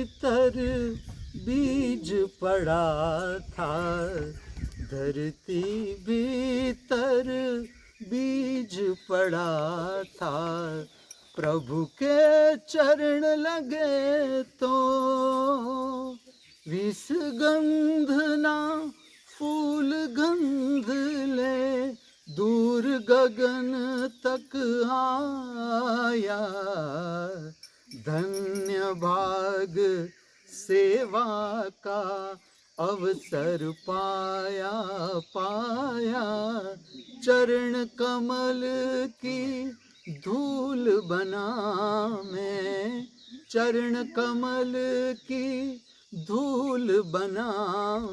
भीतर बीज पड़ा था, धरती भीतर बीज पड़ा था, प्रभु के चरण लगे तो विष गंध ना फूल गंध ले, दूर गगन तक आया, धन्य भाग सेवा का अवसर पाया पाया, चरण कमल की धूल बना मैं, चरण कमल की धूल बना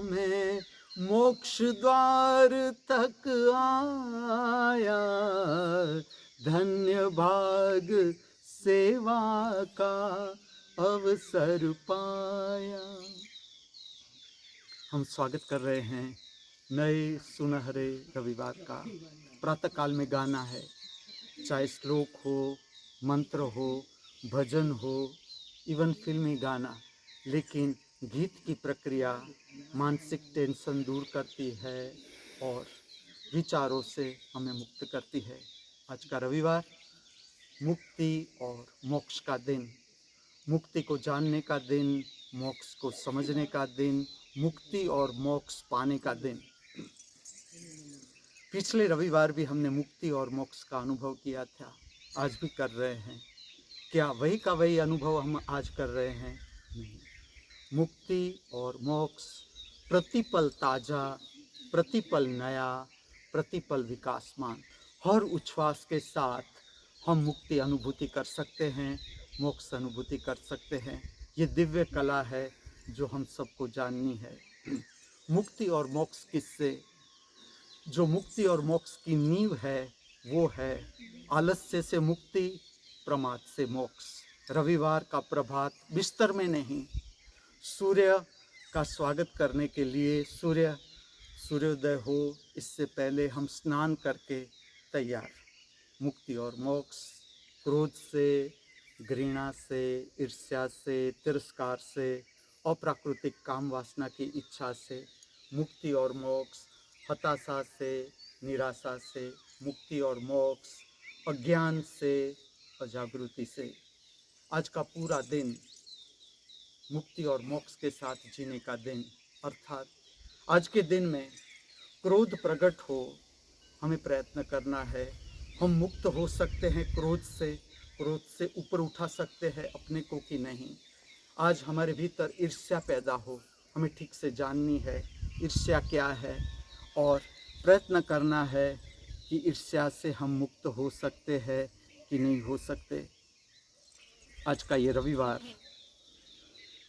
मैं, मोक्ष द्वार तक आया, धन्य भाग सेवा का अवसर पाया। हम स्वागत कर रहे हैं नए सुनहरे रविवार का। प्रातःकाल में गाना है, चाहे श्लोक हो, मंत्र हो, भजन हो, इवन फिल्मी गाना, लेकिन गीत की प्रक्रिया मानसिक टेंशन दूर करती है और विचारों से हमें मुक्त करती है। आज का रविवार मुक्ति और मोक्ष का दिन, मुक्ति को जानने का दिन, मोक्ष को समझने का दिन, मुक्ति और मोक्ष पाने का दिन। पिछले रविवार भी हमने मुक्ति और मोक्ष का अनुभव किया था, आज भी कर रहे हैं। क्या वही का वही अनुभव हम आज कर रहे हैं? नहीं। मुक्ति और मोक्ष प्रतिपल ताज़ा, प्रतिपल नया, प्रतिपल विकासमान। हर उच्छ्वास के साथ हम मुक्ति अनुभूति कर सकते हैं, मोक्ष अनुभूति कर सकते हैं। ये दिव्य कला है जो हम सबको जाननी है। मुक्ति और मोक्ष किससे? जो मुक्ति और मोक्ष की नींव है वो है आलस्य से मुक्ति, प्रमाद से मोक्ष। रविवार का प्रभात बिस्तर में नहीं, सूर्य का स्वागत करने के लिए, सूर्योदय हो इससे पहले हम स्नान करके तैयार। मुक्ति और मोक्ष क्रोध से, घृणा से, ईर्ष्या से, तिरस्कार से, अप्राकृतिक काम वासना की इच्छा से। मुक्ति और मोक्ष हताशा से, निराशा से। मुक्ति और मोक्ष अज्ञान से, अजागृति से। आज का पूरा दिन मुक्ति और मोक्ष के साथ जीने का दिन, अर्थात आज के दिन में क्रोध प्रकट हो, हमें प्रयत्न करना है। हम मुक्त हो सकते हैं क्रोध से ऊपर उठा सकते हैं अपने को कि नहीं। आज हमारे भीतर ईर्ष्या पैदा हो, हमें ठीक से जाननी है ईर्ष्या क्या है और प्रयत्न करना है कि ईर्ष्या से हम मुक्त हो सकते हैं कि नहीं हो सकते। आज का ये रविवार,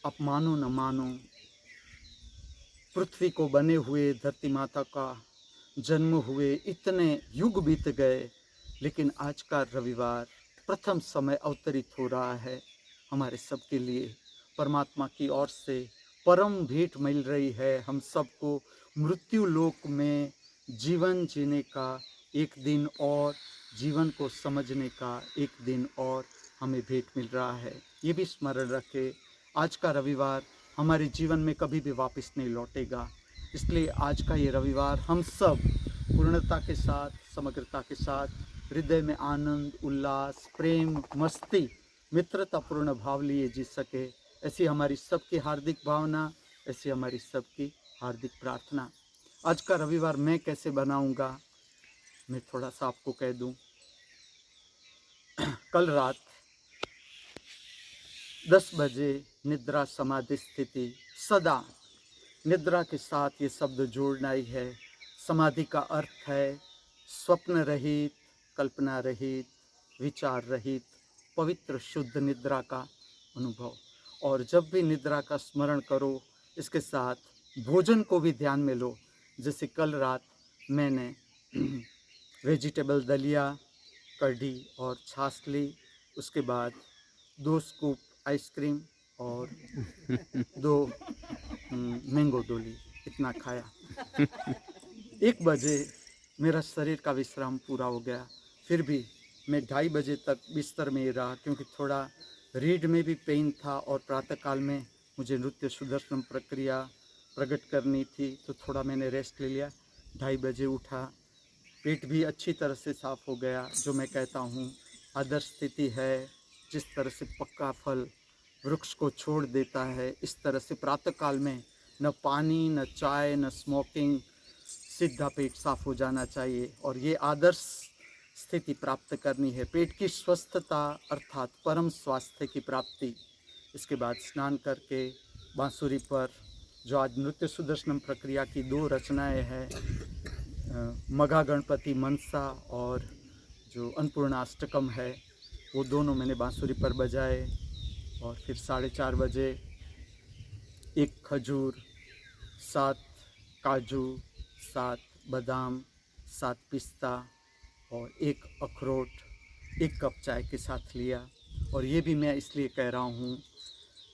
आप मानो न मानो, पृथ्वी को बने हुए धरती माता का जन्म हुए इतने युग बीत गए, लेकिन आज का रविवार प्रथम समय अवतरित हो रहा है हमारे सबके लिए। परमात्मा की ओर से परम भेंट मिल रही है हम सबको। मृत्यु लोक में जीवन जीने का एक दिन और, जीवन को समझने का एक दिन और हमें भेंट मिल रहा है। ये भी स्मरण रखें, आज का रविवार हमारे जीवन में कभी भी वापस नहीं लौटेगा। इसलिए आज का ये रविवार हम सब पूर्णता के साथ, समग्रता के साथ, हृदय में आनंद, उल्लास, प्रेम, मस्ती, मित्रतापूर्ण भाव लिए जी सके, ऐसी हमारी सबकी हार्दिक भावना, ऐसी हमारी सबकी हार्दिक प्रार्थना। आज का रविवार मैं कैसे बनाऊंगा, मैं थोड़ा सा आपको कह दूं। कल रात 10 बजे निद्रा समाधि स्थिति, सदा निद्रा के साथ ये शब्द जोड़ना ही है। समाधि का अर्थ है स्वप्न रहित, कल्पना रहित, विचार रहित, पवित्र शुद्ध निद्रा का अनुभव। और जब भी निद्रा का स्मरण करो, इसके साथ भोजन को भी ध्यान में लो। जैसे कल रात मैंने वेजिटेबल दलिया, कढ़ी और छाछ ली, उसके बाद 2 स्कूप आइसक्रीम और 2 मैंगो डोली, इतना खाया। 1 बजे मेरा शरीर का विश्राम पूरा हो गया, फिर भी मैं 2:30 बजे तक बिस्तर में ही रहा, क्योंकि थोड़ा रीढ़ में भी पेन था और प्रातःकाल में मुझे नृत्य सुदर्शन प्रक्रिया प्रकट करनी थी, तो थोड़ा मैंने रेस्ट ले लिया। 2:30 बजे उठा, पेट भी अच्छी तरह से साफ़ हो गया। जो मैं कहता हूँ आदर्श स्थिति है, जिस तरह से पक्का फल वृक्ष को छोड़ देता है, इस तरह से प्रातःकाल में न पानी, न चाय, न स्मोकिंग, सीधा पेट साफ हो जाना चाहिए। और ये आदर्श स्थिति प्राप्त करनी है, पेट की स्वस्थता अर्थात परम स्वास्थ्य की प्राप्ति। इसके बाद स्नान करके बांसुरी पर, जो आज नृत्य सुदर्शनम प्रक्रिया की 2 रचनाएं हैं, मघा गणपति मनसा और जो अन्नपूर्णा अष्टकम है, वो दोनों मैंने बांसुरी पर बजाए। और फिर 4:30 बजे 1 खजूर, 7 काजू, 7 बादाम, 7 पिस्ता और 1 अखरोट 1 कप चाय के साथ लिया। और ये भी मैं इसलिए कह रहा हूँ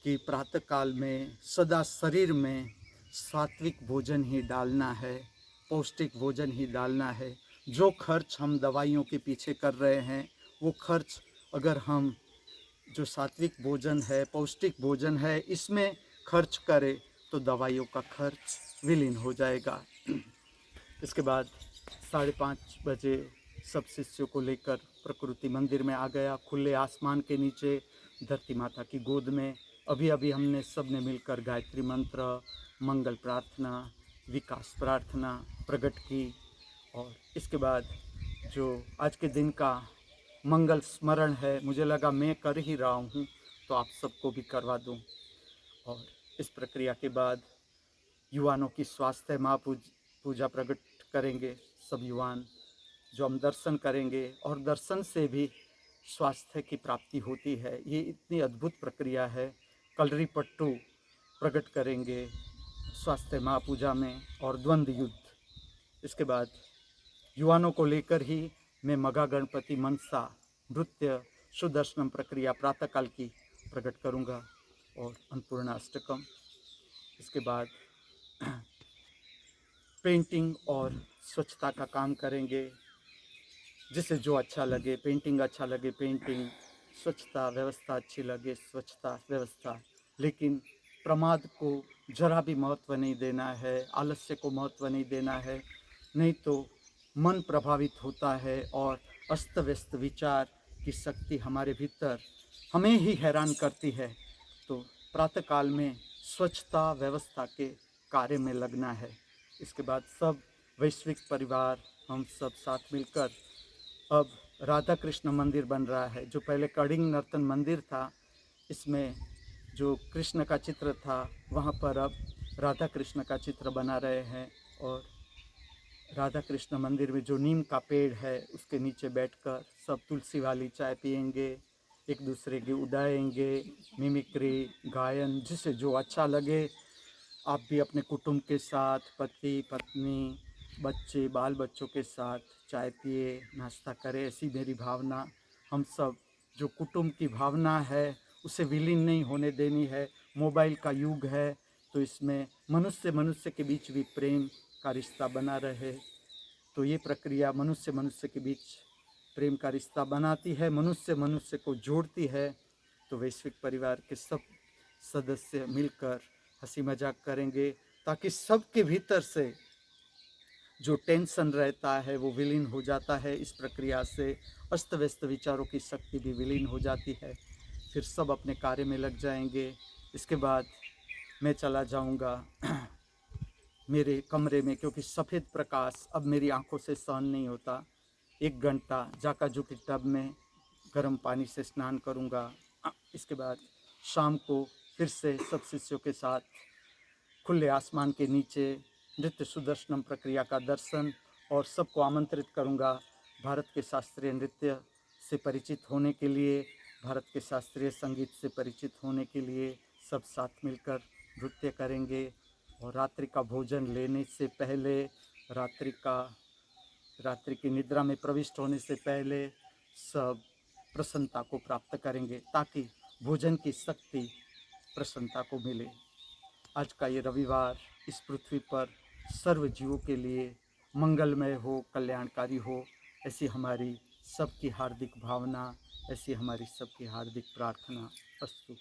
कि प्रातःकाल में सदा शरीर में सात्विक भोजन ही डालना है, पौष्टिक भोजन ही डालना है। जो खर्च हम दवाइयों के पीछे कर रहे हैं, वो खर्च अगर हम जो सात्विक भोजन है, पौष्टिक भोजन है, इसमें खर्च करें तो दवाइयों का खर्च विलीन हो जाएगा। इसके बाद 5:30 बजे सब शिष्यों को लेकर प्रकृति मंदिर में आ गया, खुले आसमान के नीचे, धरती माता की गोद में। अभी अभी हमने सब ने मिलकर गायत्री मंत्र, मंगल प्रार्थना, विकास प्रार्थना प्रकट की। और इसके बाद जो आज के दिन का मंगल स्मरण है, मुझे लगा मैं कर ही रहा हूँ तो आप सबको भी करवा दूँ। और इस प्रक्रिया के बाद युवानों की स्वास्थ्य पूजा प्रकट करेंगे सब युवान, जो हम दर्शन करेंगे और दर्शन से भी स्वास्थ्य की प्राप्ति होती है। ये इतनी अद्भुत प्रक्रिया है। कलरी पट्टू प्रकट करेंगे स्वास्थ्य महापूजा में और द्वंद्व युद्ध। इसके बाद युवानों को लेकर ही मैं मघा गणपति मनसा नृत्य सुदर्शनम प्रक्रिया प्रातःकाल की प्रकट करूँगा और अन्नपूर्णा अष्टकम। इसके बाद पेंटिंग और स्वच्छता का काम करेंगे, जिसे जो अच्छा लगे, पेंटिंग अच्छा लगे पेंटिंग, स्वच्छता व्यवस्था अच्छी लगे स्वच्छता व्यवस्था। लेकिन प्रमाद को जरा भी महत्व नहीं देना है, आलस्य को महत्व नहीं देना है, नहीं तो मन प्रभावित होता है और अस्त व्यस्त विचार की शक्ति हमारे भीतर हमें ही हैरान करती है। तो प्रातःकाल में स्वच्छता व्यवस्था के कार्य में लगना है। इसके बाद सब वैश्विक परिवार हम सब साथ मिलकर, अब राधा कृष्ण मंदिर बन रहा है। जो पहले कलिंग नर्तन मंदिर था, इसमें जो कृष्ण का चित्र था, वहाँ पर अब राधा कृष्ण का चित्र बना रहे हैं। और राधा कृष्ण मंदिर में जो नीम का पेड़ है, उसके नीचे बैठकर सब तुलसी वाली चाय पिएंगे, एक दूसरे की उड़ाएंगे, मिमिक्री, गायन, जिसे जो अच्छा लगे। आप भी अपने कुटुंब के साथ, पति पत्नी, बच्चे, बाल बच्चों के साथ चाय पिए, नाश्ता करें, ऐसी मेरी भावना। हम सब जो कुटुंब की भावना है, उसे विलीन नहीं होने देनी है। मोबाइल का युग है, तो इसमें मनुष्य मनुष्य के बीच भी प्रेम का रिश्ता बना रहे। तो ये प्रक्रिया मनुष्य मनुष्य के बीच प्रेम का रिश्ता बनाती है, मनुष्य मनुष्य को जोड़ती है। तो वैश्विक परिवार के सब सदस्य मिलकर हंसी मजाक करेंगे, ताकि सबके भीतर से जो टेंशन रहता है वो विलीन हो जाता है। इस प्रक्रिया से अस्त व्यस्त विचारों की शक्ति भी विलीन हो जाती है। फिर सब अपने कार्य में लग जाएंगे। इसके बाद मैं चला जाऊंगा मेरे कमरे में, क्योंकि सफ़ेद प्रकाश अब मेरी आंखों से सहन नहीं होता। 1 घंटा जाकाजू की टब में गर्म पानी से स्नान करूंगा। इसके बाद शाम को फिर से सब शिष्यों के साथ खुले आसमान के नीचे नृत्य सुदर्शनम प्रक्रिया का दर्शन, और सबको आमंत्रित करूंगा भारत के शास्त्रीय नृत्य से परिचित होने के लिए, भारत के शास्त्रीय संगीत से परिचित होने के लिए। सब साथ मिलकर नृत्य करेंगे। और रात्रि का भोजन लेने से पहले, रात्रि की निद्रा में प्रविष्ट होने से पहले सब प्रसन्नता को प्राप्त करेंगे, ताकि भोजन की शक्ति प्रसन्नता को मिले। आज का ये रविवार इस पृथ्वी पर सर्व जीवों के लिए मंगलमय हो, कल्याणकारी हो, ऐसी हमारी सबकी हार्दिक भावना, ऐसी हमारी सबकी हार्दिक प्रार्थना। अस्तु।